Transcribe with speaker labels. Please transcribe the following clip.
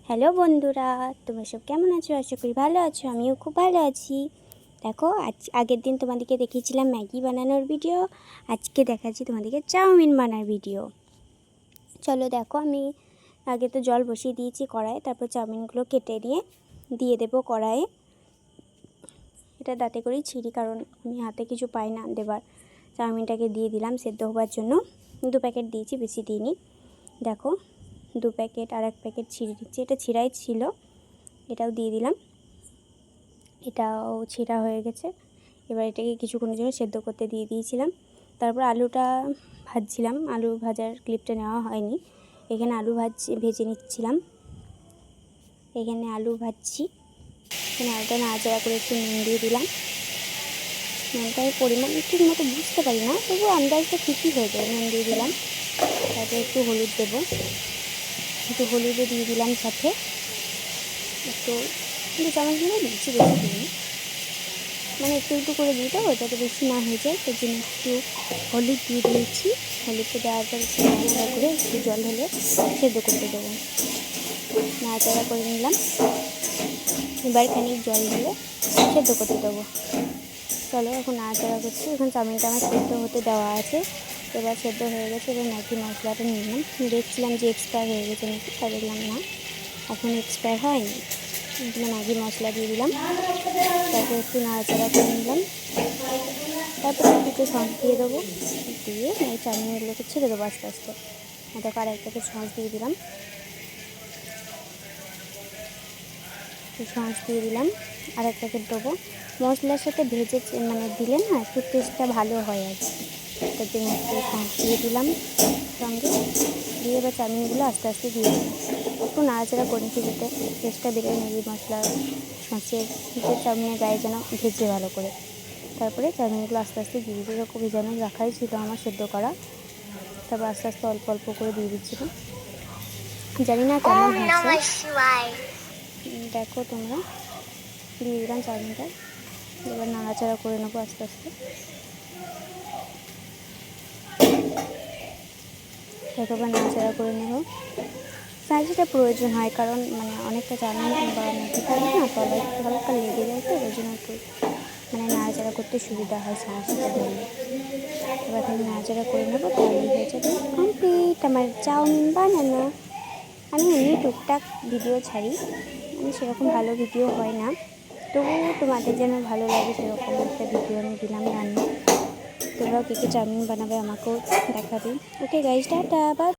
Speaker 1: Hello বন্ধুরা, তোমরা সব কেমন আছো? আশা করি ভালো আছো। আমিও খুব ভালো আছি। দেখো, আগের দিন তোমাদেরকে দেখিয়েছিলাম ম্যাগি বানানোর ভিডিও। আজকে দেখাচ্ছি তোমাদেরকে চাউমিন বানার ভিডিও। চলো দেখো, আমি আগে তো জল বসিয়ে দিয়েছি কড়াইয়ে, তারপর চাউমিনগুলো কেটে নিয়ে দিয়ে দেবো কড়াইয়ে। এটা দাঁতে করেই ছিঁড়ি, কারণ আমি হাতে কিছু পাই না দেবার। চাউমিনটাকে দিয়ে দিলাম সেদ্ধ হবার জন্য। 2 প্যাকেট দিয়েছি, বেশি দিইনি। দেখো, 2 প্যাকেট আর 1 প্যাকেট ছিঁড়ে দিচ্ছি। এটা ছিঁড়াই ছিল, এটাও দিয়ে দিলাম। এটাও ছিঁড়া হয়ে গেছে। এবার এটাকে কিছুক্ষণের জন্য সেদ্ধ করতে দিয়ে দিয়েছিলাম। তারপর আলুটা ভাজছিলাম। আলু ভাজার ক্লিপটা নেওয়া হয়নি। এখানে আলু ভেজে নিচ্ছিলাম। এখানে আলু ভাজছি। এখানে আলুটা নাড়াচাড়া করে একটু নুন দিয়ে দিলাম। নুনটা পরিমাণ ঠিক মতো বুঝতে পারি না, তবু আন্দাজটা ঠিকই হয়ে যায়। নুন দিয়ে দিলাম। তারপরে একটু হলুদ দেবো। একটু হলুদও দিয়ে দিলাম সাথে। একটু 2 চামচ দিলে দিচ্ছি, বেশি দিই, মানে একটু একটু করে দিই, তো যাতে বেশি না হয়ে যায়। তার জন্য একটু হলুদ দিয়ে দিয়েছি। হলুদটা দেওয়ার পর একটু নাড়াচাড়া করে একটু জল হলে সেদ্ধ করতে দেবো। নাড়াচাড়া করে নিলাম। এবার খানিক জল ঢেলে সেদ্ধ করতে দেবো। চলো, এখন নাড়াচাড়া করছি। এখন চাউমিনটা আমার সেদ্ধ হতে দেওয়া আছে। এবার সেদ্ধ হয়ে গেছে। এবার ম্যাগি মশলাটা নিলাম। দেখছিলাম যে এক্সপায়ার হয়ে গেছে নাকি, তা দেখলাম না, এখন এক্সপায়ার হয়নি। এখানে ম্যাগি মশলা দিয়ে দিলাম। তারপর একটু নাড়াচাড়া করে নিলাম। তারপরে একটু সস দিয়ে দেবো। দিয়ে এই চাউমিনগুলোকে ছেড়ে দেবো আস্তে আস্তে। দেখো, আর 1 প্যাকেট সস দিয়ে দিলাম। সস দিয়ে দিলাম, আর 1 প্যাকেট দেবো। মশলার সাথে ভেজে মানে দিলে না একটু টেস্টটা ভালো হয় আর কি। তার জন্য একটু সস দিয়ে দিলাম সঙ্গে। দিয়ে এবার চাউমিনগুলো আস্তে আস্তে দিয়ে দিলাম। একটু নাড়াচাড়া করে নিচ্ছি যাতে টেস্টটা বেরোয় ম্যাগি মশলার সসের চাউমিনের গায়ে যেন ভেজে ভালো করে। তারপরে চাউমিনগুলো আস্তে আস্তে দিয়ে দিচ্ছি। এরকম ভেজানো রাখাই ছিল আমার সেদ্ধ করা। তারপর আস্তে আস্তে অল্প অল্প করে দিয়ে দিচ্ছিলাম। জানি না কেমন হয়েছে, দেখো তোমরা। দিয়ে দিলাম চাউমিনটা। এবার নাড়াচাড়া করে নেবো আস্তে আস্তে। এবার নাড়াচাড়া করে নেবো। নাড়াচাড়া প্রয়োজন হয়, কারণ মানে অনেকটা চাউমিন বা ম্যাগি থাকবে না, তলায় একটু হালকা লেগে যায়, তো ওই জন্য একটু মানে নাড়াচাড়া করতে সুবিধা হয় সমস্যা ধরলে। এবার আমি নাড়াচাড়া করে নেবো, তাহলেই হয়ে যাবে কমপ্লিট আমার চাউমিন বানানো। আমি এমনি টুকটাক ভিডিও ছাড়ি, আমি সেরকম ভালো ভিডিও হয় না, তবুও তোমাদের যেন ভালো লাগে সেরকম একটা ভিডিও আমি দিলাম রান্না। তোমরাও কে কে চাউমিন বানাবে আমাকেও দেখাবে। Okay guys, tata, by.